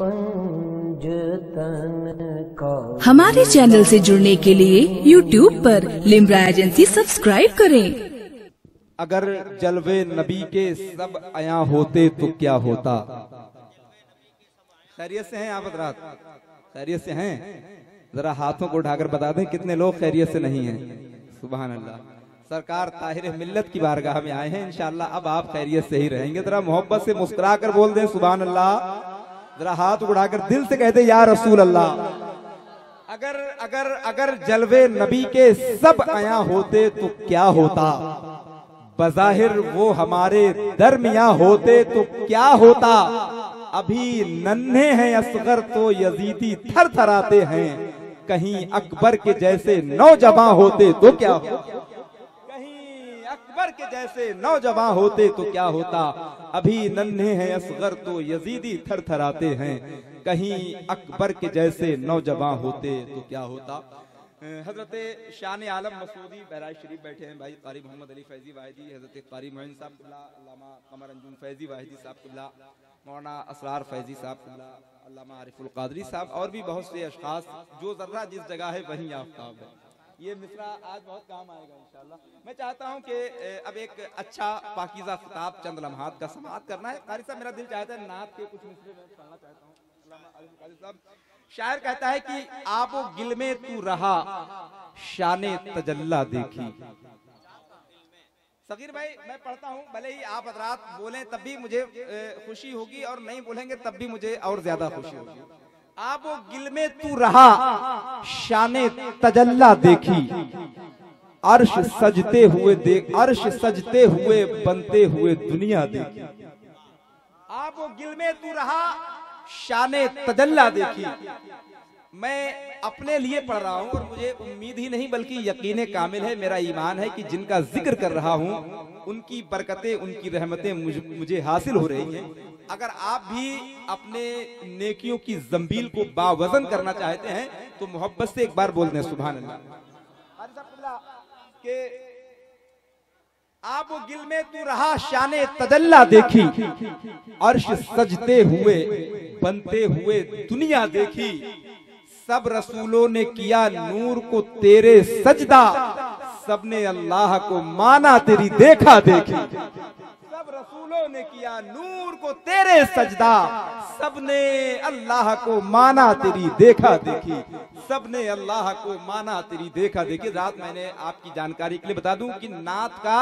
पंजतन का। हमारे चैनल से जुड़ने के लिए YouTube पर लिम्रा एजेंसी सब्सक्राइब करें। अगर जलवे नबी के सब आया होते तो क्या होता। खैरियत से हैं आप हज़रात? खैरियत से हैं? जरा हाथों को उठाकर बता दें कितने लोग खैरियत से नहीं हैं। सुभान अल्लाह। सरकार ताहिर मिल्लत की बारगाह में आए हैं, इंशाअल्लाह अब आप खैरियत से ही रहेंगे। जरा मोहब्बत से मुस्कुरा कर बोल दें सुभान अल्लाह। जरा हाथ उठाकर दिल से कहते या रसूल अल्लाह। अगर अगर अगर जलवे नबी के सब आया होते तो क्या होता। बज़ाहिर वो हमारे दरमियां होते तो क्या होता। अभी नन्हे हैं असगर तो यजीदी थर थराते हैं। कहीं अकबर के जैसे नौजवान होते तो क्या होता। कहीं अकबर के जैसे नौजवान होते तो क्या होता। अभी नन्हे हैं असगर तो यजीदी थर थराते हैं। कहीं अकबर के जैसे नौजवान होते तो क्या होता। हजरत शान आलम मसूदी बहराइच शरीफ बैठे हैं भाई कारी मोहम्मद अली फैजी वाहिदी, हजरत कारी मोइन साहब किबला, अल्लामा कमर अंजुम फैजी वाहिदी साहब किबला, मौलाना असरार फैजी साहब किबला, अल्लामा आरिफुल कादरी साहब और भी बहुत से अशखास जो जर्रा जिस जगह है वहीं आफ्ताब है। ये मिसरा आज बहुत काम आएगा इंशाअल्लाह। मैं चाहता हूं कि अब एक अच्छा पाकीज़ा खिताब चंद लम्हात का समाअत करना है। कारी साहब मेरा दिल चाहता है नात के कुछ मिसरे में पढ़ना चाहता हूँ। शायर कहता है कि आबो गिल में तू रहा शाने तजल्ला देखी। सगीर भाई मैं पढ़ता हूँ, भले ही आप हज़रात बोलें तब भी मुझे खुशी होगी और नहीं बोलेंगे तब भी मुझे और ज्यादा खुशी होगी। आबो गिल में तू रहा शाने तजल्ला देखी। अर्श सजते हुए देख, अर्श सजते हुए बनते हुए दुनिया देखी। आबो गिल में तू रहा शाने तजल्ला देखी। मैं अपने लिए पढ़ रहा हूं और मुझे उम्मीद ही नहीं बल्कि यकीन कामिल है, मेरा ईमान है कि जिनका जिक्र कर रहा हूं उनकी बरकतें उनकी रहमतें मुझे हासिल हो रही हैं। अगर आप भी अपने नेकियों की जंबील को बावजन करना चाहते हैं तो मोहब्बत से एक बार बोल दें सुभान अल्लाह। आप वो गिल में तू रहा शाने तजल्ला देखी। अर्श सजते हुए बनते हुए दुनिया देखी। सब रसूलों ने किया नूर को तेरे सजदा। सबने अल्लाह को माना तेरी देखा देखी। सब रसूलों ने किया नूर को तेरे सजदा। सबने अल्लाह को माना तेरी देखा देखी। सबने अल्लाह को माना तेरी देखा देखी। रात मैंने आपकी जानकारी के लिए बता दूं कि नात का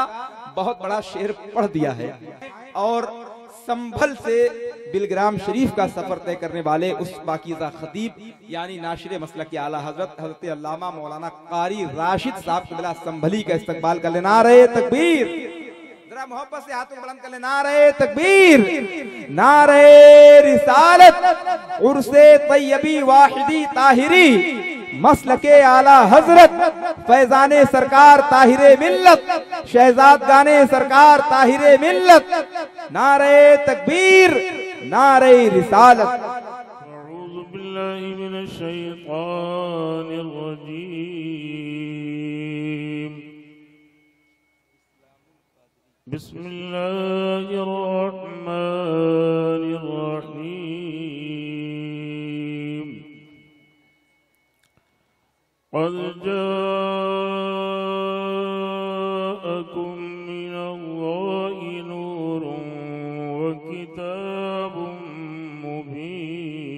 बहुत बड़ा शेर पढ़ दिया है और संभल से बिलग्राम शरीफ का सफर तय करने वाले उस पाकीज़ा खतीब यानी नाशिर मसलक आला हजरत अल्लामा मौलाना कारी राशिद साहब किबला संभली का इस्तकबाल कर लेना। नारे तकबीर। जरा मोहब्बत से हाथों बुलंद कर ले। नारे तकबीर, नारे रिसालत, उर्से तैयबी वाहिदी ताहिरी, मसलके आला हजरत फैजाने सरकार ताहिरे मिल्लत, शहजाद गाने सरकार ताहिरे मिल्लत। नारे तकबीर, नारे रिसालत। अऊज़ु बिल्लाहि मिनश शैतानिर रजीम। बिस्मिल्लाहिर रहमानिर रहीम। क़द जाअकुम मिनल्लाहि नूरुन व किताबुम मुबीन।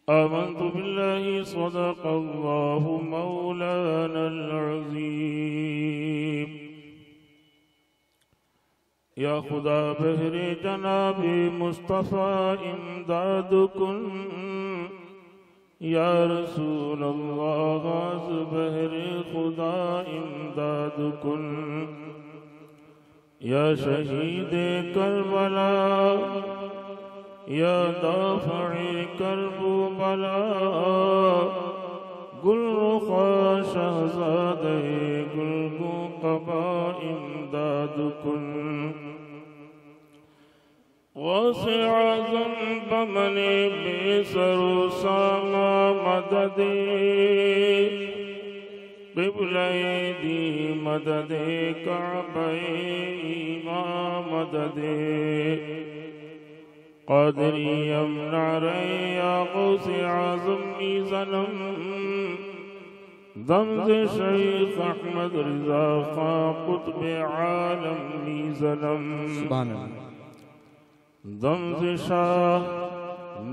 आमन्तु बिल्लाहि सदक़ल्लाहु मौलानल अज़ीम। या खुदा बहरे जनाबे मुस्तफ़ा इमदाद कुन। या रसूल अल्लाह बहरे खुदा इमदाद कुन। या शहीद करबला या दाफ़े करबला। गुलरुखा शहज़ादे गुलगो क़बा इमदाद कुन। गौसे आज़म बमने बेसरो सामा मददे। क़िबले दी मददे काबे इमाम मददे। क़ादिरी यमनारे गौस आज़म सनम दम से शेख अहमद रिज़ा खां कुतुब आलम सनम सुभान अल्लाह। दम से शाह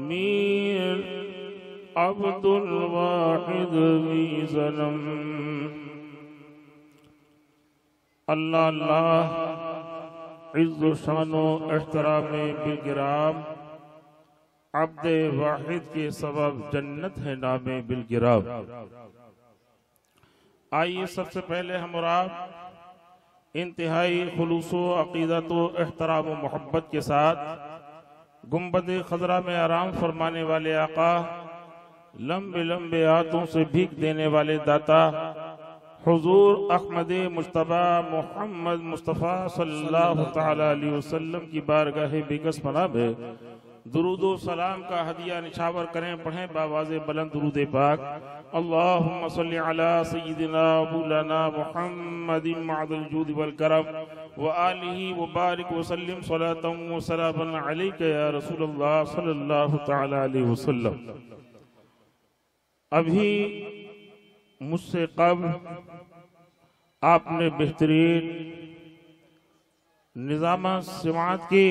मीर अब्दुल वाहिद सनम। अल्लाह अल्लाह इज़्ज़ो शानो एहतराम बिलगिराम अब्दे वाहिद के सबब जन्नत है नामे बिलगिराम। आइए सबसे पहले हम और आप इंतहाई खुलूसो अकीदतो एहतराम व मोहब्बत के साथ गुंबद खजरा में आराम फरमाने वाले आका, लंबे लंबे हाथों से भीख देने वाले दाता हुजूर अहमद मुश्तबा मोहम्मद मुस्तफ़ा सल्लल्लाहु तआला अलैहि वसल्लम की बारगाह बिगस पनाह में दुरूद व सलाम का हदिया निछावर करें। पढ़ें बावाज़े बुलंद दुरूद पाक। अल्लाहुम्मा सल्लि अला सय्यिदिना मौलाना मुहम्मदिन मअदल जूद वल करम व आलिहि व बारिक व सल्लिम सलातन व सलामन अलैका या रसूलल्लाह सल्लल्लाहु तआला अलैहि वसल्लम। अभी मुझसे कब्ल आपने बेहतरीन निज़ामा सिमात की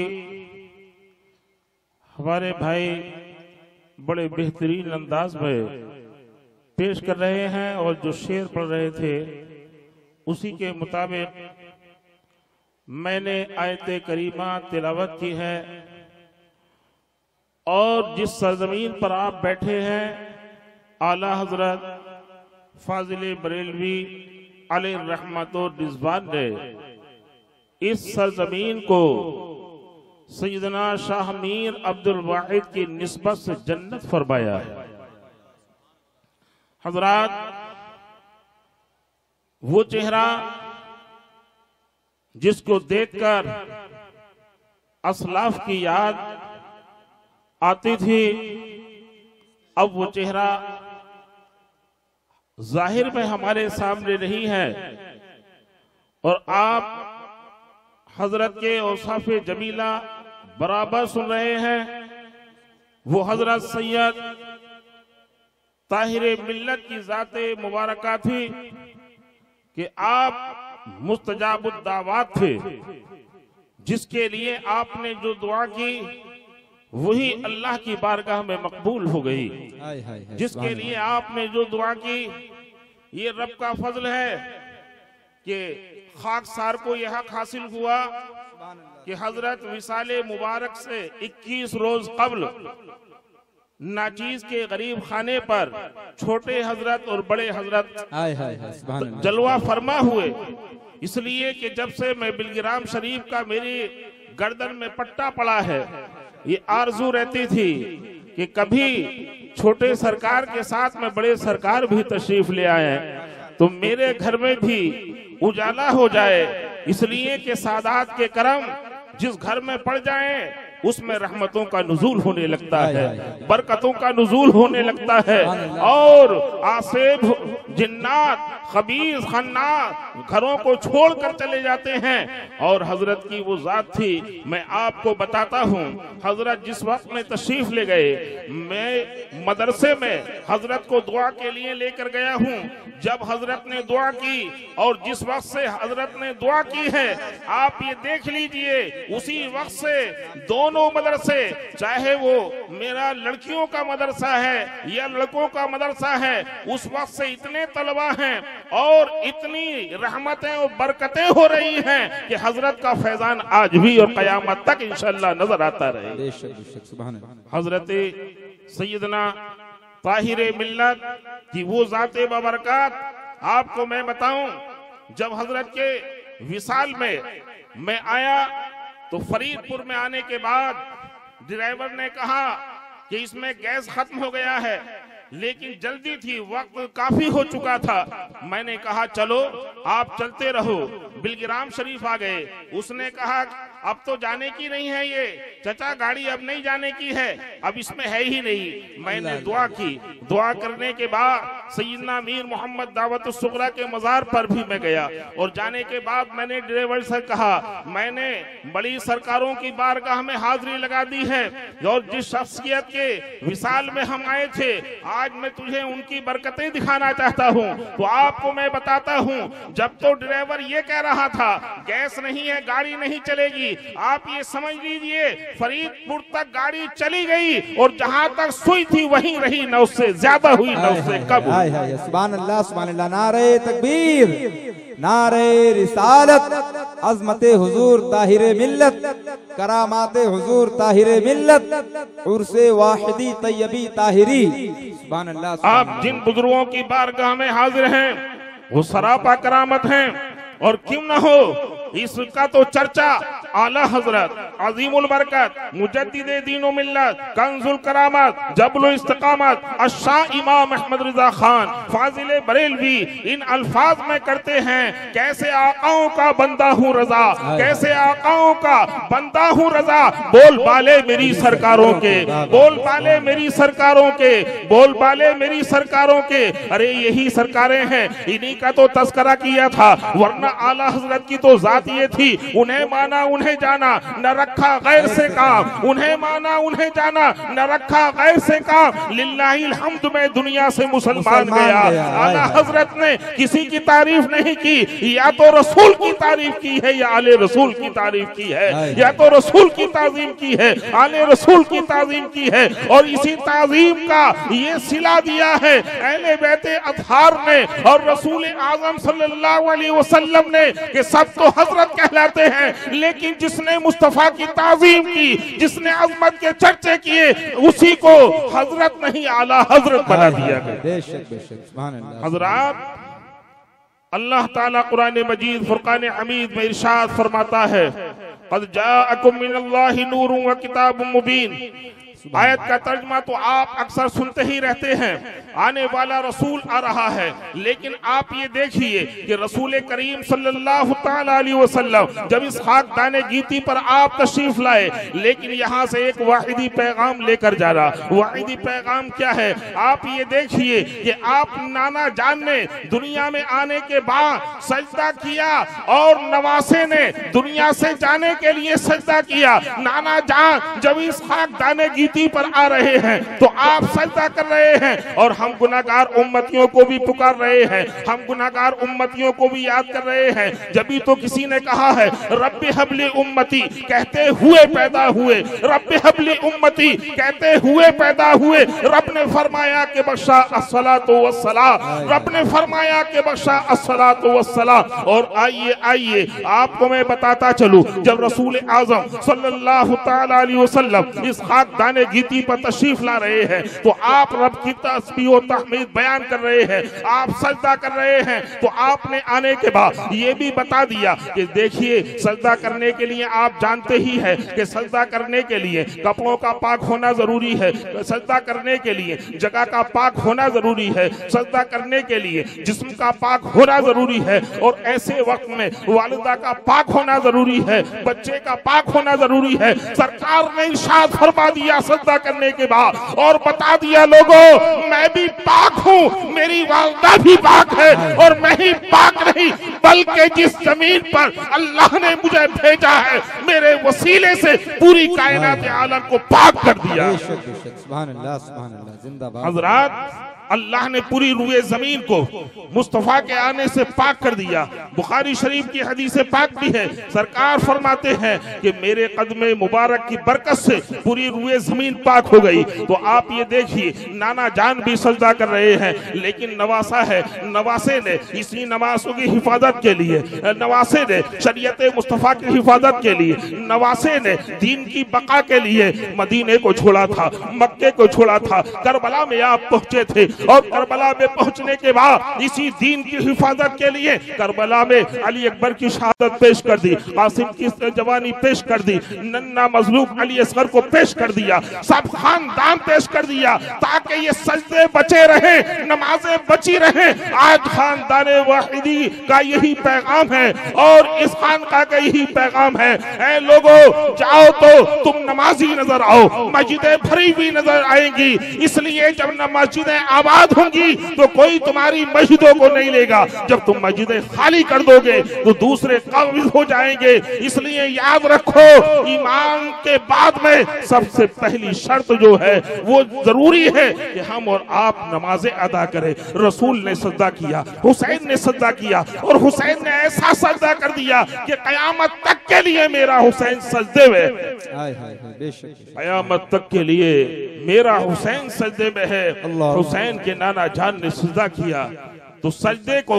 हमारे भाई बड़े बेहतरीन अंदाज में पेश कर रहे हैं और जो शेर पढ़ रहे थे उसी के मुताबिक मैंने आयते करीमा तिलावत की है। और जिस सरजमीन पर आप बैठे हैं आला हजरत फाजिल बरेलवी अलैहि रहमत व रिज़वान ने इस सरजमीन को सैयदना शाह मीर अब्दुल वाहिद की निस्बत से जन्नत फरमाया है। हजरात, वो चेहरा जिसको देखकर असलाफ की याद आती थी, अब वो चेहरा जाहिर में हमारे सामने नहीं है और आप हजरत के औसाफे जमीला बराबर सुन रहे हैं। वो हजरत सैयद ताहिर मिल्लत की जाते मुबारका थी कि आप मुस्तजाबुद दावात थे। जिसके लिए आपने जो दुआ की वही अल्लाह की बारगाह में मकबूल हो गई। जिसके लिए आपने जो दुआ की ये रब का फजल है कि खाकसार को यह हक हासिल हुआ कि हजरत विसाले मुबारक से 21 रोज कब्ल नाचीज के गरीब खाने पर छोटे हजरत और बड़े हजरत जलवा फरमा हुए। इसलिए कि जब से मैं बिलगिराम शरीफ का मेरी गर्दन में पट्टा पड़ा है, ये आरजू रहती थी कि कभी छोटे सरकार के साथ में बड़े सरकार भी तशरीफ ले आए तो मेरे घर में भी उजाला हो जाए। इसलिए कि सादात के करम जिस घर में पड़ जाए उसमें रहमतों का नुज़ूल होने लगता है, बरकतों का नुज़ूल होने लगता है और आसेब जिन्नात खबीस खन्नास घरों को छोड़कर चले जाते हैं। और हजरत की वो जात थी, मैं आपको बताता हूँ। हजरत जिस वक्त में तशरीफ ले गए, मैं मदरसे में हजरत को दुआ के लिए लेकर गया हूँ। जब हजरत ने दुआ की और जिस वक्त से हजरत ने दुआ की है, आप ये देख लीजिए उसी वक्त से दोनों मदरसे, चाहे वो मेरा लड़कियों का मदरसा है या लड़कों का मदरसा है, उस वक्त से इतने तलबा हैं और इतनी रहमतें और बरकतें हो रही हैं कि हजरत का फैजान आज भी और कयामत तक इंशाअल्लाह नजर आता रहे। हजरत सैयदना ताहिर मिल्लत की वो जाते बबरकत आपको मैं बताऊं, जब हजरत के विसाल में मैं आया तो फरीदपुर में आने के बाद ड्राइवर ने कहा कि इसमें गैस खत्म हो गया है, लेकिन जल्दी थी, वक्त काफी हो चुका था। मैंने कहा चलो आप चलते रहो। बिलगिराम शरीफ आ गए। उसने कहा अब तो जाने की नहीं है ये चचा, गाड़ी अब नहीं जाने की है, अब इसमें है ही नहीं। मैंने दुआ की। दुआ करने के बाद सैयदना मीर मोहम्मद दावत सुगरा के मजार पर भी मैं गया और जाने के बाद मैंने ड्राइवर से कहा, मैंने बड़ी सरकारों की बारगाह में हाजिरी लगा दी है और जिस शख्सियत के विशाल में हम आए थे, आज मैं तुझे उनकी बरकतें दिखाना चाहता हूँ। तो आपको मैं बताता हूँ, जब तो ड्राइवर ये कह रहा था गैस नहीं है, गाड़ी नहीं चलेगी, आप ये समझ लीजिए फरीदपुर तक गाड़ी चली गई और जहाँ तक सुई थी वहीं रही, न उससे ज्यादा हुई न उससे कम। सुभान अल्लाह, सुभान अल्लाह। नारे तकबीर, नारे रिसालत, अज़मते हुजूर ताहिरे मिल्लत, करामाते हुजूर ताहिरे मिल्लत, उर्से वाहिदी तैयबी ताहिरी। सुभान अल्लाह। आप जिन बुजुर्गों की बारगाह में हाजिर हैं वो सरापा करामत हैं, और क्यों न हो इसका तो चर्चा आला हजरत अजीमुल बरकत मुजद्दिदे दीनो मिल्लत कंजुल करामत जबलुल इस्तिकामत अशाह इमाम अहमद रजा खान फाजिले बरेलवी इन अल्फाज में करते हैं, कैसे आकाओं का बंदा हूँ रजा, कैसे आकाओं का बंदा हूँ रजा, बोल बाले मेरी सरकारों के, बोल बाले मेरी सरकारों के, बोल बाले मेरी सरकारों के। अरे यही सरकारें हैं, इन्हीं का तो तस्करा किया था, वरना आला हजरत की तो जात ये थी, उन्हें माना उन्हें जाना, न रखा गैर से काम, उन्हें माना उन्हें जाना, न रखा गैर से काम। लिल्लाहिल हम्द में दुनिया से मुसलमान गया। आला हजरत ने किसी की तारीफ नहीं की, या तो रसूल की तारीफ की है या आले रसूल की तारीफ की है, या तो रसूल की ताजीम की है, आले रसूल की ताजीम की है। और इसी ताजीम का ये सिला दिया है अहले बैते अतहार ने और रसूल आजम सल्लल्लाहु अलैहि वसल्लम ने कि सब तो हजरत कहलाते हैं, लेकिन जिसने मुस्तफा की ताजीम की, जिसने अजमत के चर्चे किए, उसी को हजरत नहीं आला हजरत बना दिया गया। बेशक बेशक, सुभान अल्लाह। हजरात, अल्लाह ताला कुरान मजीद फुरकान हमीद में इरशाद फरमाता है, क़द जाअकुम मिनल्लाहि नूरुन व किताबुम मुबीन। आयत का तर्जमा तो आप अक्सर सुनते ही रहते हैं, आने वाला रसूल आ रहा है, लेकिन आप ये देखिए कि रसूल करीम सल्लल्लाहु ताला अलैहि वसल्लम जब इस खाक दाने गीती पर आप तशरीफ लाए, लेकिन यहाँ से एक वाहिदी पैगाम लेकर जा रहा। वाहिदी पैगाम क्या है? आप ये देखिए कि आप नाना जान ने दुनिया में आने के बाद सजदा किया और नवासे ने दुनिया से जाने के लिए सजदा किया। नाना जान जब इस खाक दाने पर आ रहे हैं तो आप सजदा कर रहे हैं, और हम गुनाहगार उम्मतियों को भी पुकार रहे हैं, हम गुनाहगार उम्मतियों को भी याद कर रहे हैं। जब भी तो किसी ने कहा है रब्बे हबली उम्मती कहते हुए पैदा हुए, रब्बे हबली उम्मती कहते हुए पैदा हुए। रब ने फरमाया कि बख्शा अस्सलातु वस्सलाम, रब ने फरमाया कि बख्शा अस्सलातु वस्सलाम। और आइए आइए आपको मैं बताता चलूं, जब रसूल आजम सल्लल्लाहु ताला अलैहि वसल्लम इस खाक दाने गीती पर तशरीफ ला रहे हैं तो आप रब की तस्बीह और तहमीद बयान कर रहे हैं, आप सजदा कर रहे हैं। तो आपने आने के बाद ये भी बता दिया कि देखिए सजदा करने के लिए आप जानते ही हैं कि सजदा करने के लिए कपड़ों का पाक होना जरूरी है, सजदा करने के लिए जगह का पाक होना जरूरी है, सजदा करने के लिए जिस्म का पाक होना जरूरी है, और ऐसे वक्त में वालिदा का पाक होना जरूरी है, बच्चे का पाक होना जरूरी है। सरकार ने इरशाद फरमा दिया सजदा करने के बाद और बता दिया लोगों मैं भी पाक हूँ, मेरी वालिदा भी पाक है, और मैं ही पाक नहीं बल्कि जिस जमीन पर अल्लाह ने मुझे भेजा है मेरे वसीले से पूरी कायनात आलम को पाक कर दिया। सुभान अल्लाह, सुभान अल्लाह, जिंदाबाद। हजरात, अल्लाह ने पूरी रुए जमीन को मुस्तफा के आने से पाक कर दिया। बुखारी शरीफ की हदीस पाक भी है, सरकार फरमाते हैं कि मेरे कदमे मुबारक की बरकत से पूरी रुए जमीन पाक हो गई। तो आप ये देखिए नाना जान भी सजदा कर रहे हैं, लेकिन नवासा है, नवासे ने इसी नवासों की हिफाजत के लिए, नवासे ने शरीयत मुस्तफा की हिफाजत के लिए, नवासे ने दीन की बका के लिए मदीने को छोड़ा था, मक्के को छोड़ा था, करबला में आप पहुंचे थे, और करबला में पहुंचने के बाद इसी दीन की हिफाजत के लिए करबला में अली अकबर की शहादत पेश कर दी, कासिम की जवानी पेश कर दी, नन्ना मजलूम अली असगर को पेश कर दिया, सब खानदान पेश कर दिया, ताकि ये सजदे बचे रहे, नमाजें बची रहे। आज खानदान वाहिदी का यही पैगाम है और इस खानका का यही पैगाम है, ऐ लोगों जाओ तो तुम नमाजी नजर आओ, मस्जिदें भरी हुई नजर आएंगी। इसलिए जब न मस्जिदें आबाद होंगी तो कोई तुम्हारी मस्जिदों को नहीं लेगा। जब तुम मस्जिदें खाली कर दोगे तो दूसरे काबिज हो जाएंगे। इसलिए याद रखो, ईमान के बाद में सबसे पहली शर्त जो है वो जरूरी है कि हम और आप नमाजें अदा करें। रसूल ने सजदा किया, हुसैन ने सजदा किया, और हुसैन ने ऐसा सजदा कर दिया कि कयामत तक के लिए मेरा हुसैन सजदे में, कयामत तक के लिए मेरा हुसैन सजदे में है। हुसैन के नाना जान ने सजदा किया तो सजदे को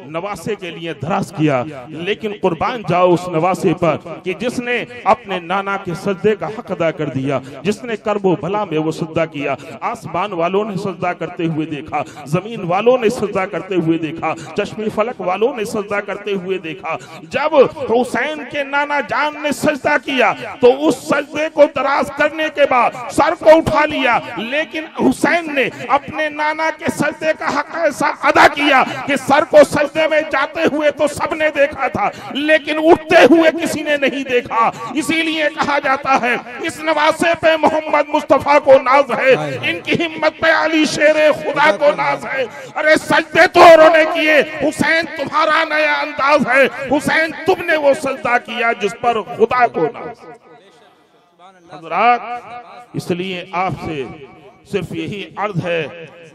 नवासे के लिए दराज किया, लेकिन कुर्बान जाओ उस नवासे पर कि जिसने अपने नाना के सजदे का हक अदा कर दिया, जिसने कर्बो भला में वो सजदा किया। आसमान वालों ने सजदा करते हुए देखा, जमीन वालों ने सजदा करते हुए देखा, चश्मी फलक वालों ने सजदा करते हुए देखा। जब हुसैन के नाना जान ने सजदा किया तो उस सजदे को दराज करने के बाद सर को उठा लिया, लेकिन हुसैन ने अपने नाना के सजदे का हक ऐसा अदा किया कि सर को सजदे में जाते हुए तो सबने देखा था, लेकिन उठते हुए किसी ने नहीं देखा। इसीलिए कहा जाता है इस नवासे पे मोहम्मद मुस्तफा को नाज है, इनकी हिम्मत पे अली शेरे खुदा को नाज है। अरे सजदे तो उन्होंने किए, हुसैन तुम्हारा नया अंदाज है, हुसैन तुमने वो सजदा किया जिस पर खुदा को नाज। हज़रात, इसलिए आपसे सिर्फ यही अर्ज है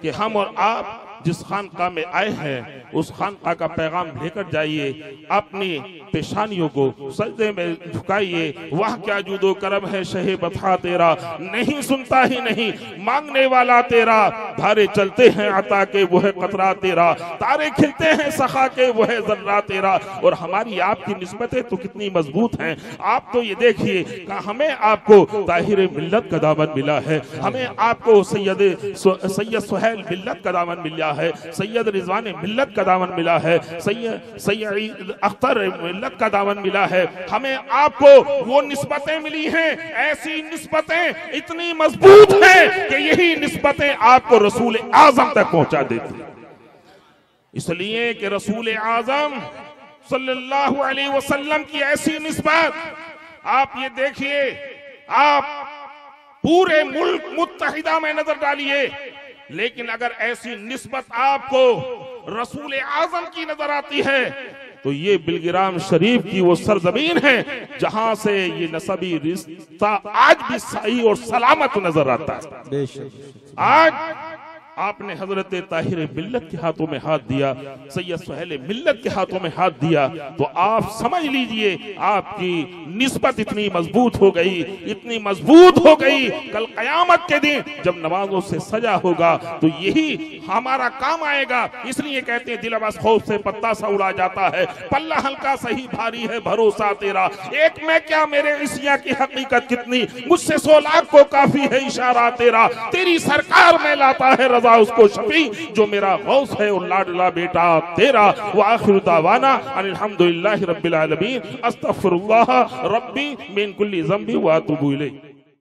कि हम और आप जिस खानका में आए हैं उस खानका का पैगाम लेकर जाइए, अपनी पेशानियों को सजदे में झुकाइए। वह क्या जूदो करम है शहे बता तेरा, नहीं सुनता ही नहीं मांगने वाला तेरा, धारे चलते हैं अता के वो है कतरा तेरा, तारे खिलते हैं सखा के वो है जर्रा तेरा। और हमारी आपकी निस्बतें तो कितनी मजबूत हैं। आप तो ये देखिए, हमें आपको ताहिर मिल्लत का दामन मिला है, हमें आपको सैयद सुहैल मिल्लत का दामन मिला है, सैयद रिजवान मिल्लत का दामन मिला है, सैयद अख्तर मिल्लत का दामन मिला है। हमें आपको वो निस्बतें मिली हैं, ऐसी निस्बतें इतनी मजबूत हैं कि यही निस्बतें आपको रसूल आजम तक पहुंचा देती। इसलिए कि रसूल आजम सल्लल्लाहु अलैहि वसल्लम की ऐसी निस्बत आप ये देखिए, आप पूरे मुल्क मुत्तहिदा में नजर डालिए, लेकिन अगर ऐसी निस्बत आपको रसूल आजम की नजर आती है तो ये बिलगिराम शरीफ की वो सरजमीन है जहां से ये नसबी रिश्ता आज भी सही और सलामत नजर आता है। आज आपने हजरत ताहिर मिल्लत के हाथों में हाथ दिया, सैयद सुहैल मिल्लत के हाथों में हाथ दिया, तो आप समझ लीजिए आपकी निस्बत इतनी मजबूत हो गई, इतनी मजबूत हो गई। कल कयामत के दिन जब नमाजों से सजा होगा तो यही हमारा काम आएगा। इसलिए कहते हैं दिल बस खौफ से पत्ता सा उड़ा जाता है, पल्ला हल्का सही भारी है भरोसा तेरा, एक मैं क्या मेरे इसिया की हकीकत कितनी, मुझसे 100 लाख को काफी है इशारा तेरा, तेरी सरकार में लाता है रजा उसको शफी जो मेरा गौस है और लाडला बेटा तेरा। व आखिर दावाना अनिल हम्दुलिल्लाहि रब्बिल आलमीन, अस्तगफिरुल्लाह रब्बी मिन कुल्ली ज़ंबी व अतूबु इलैह।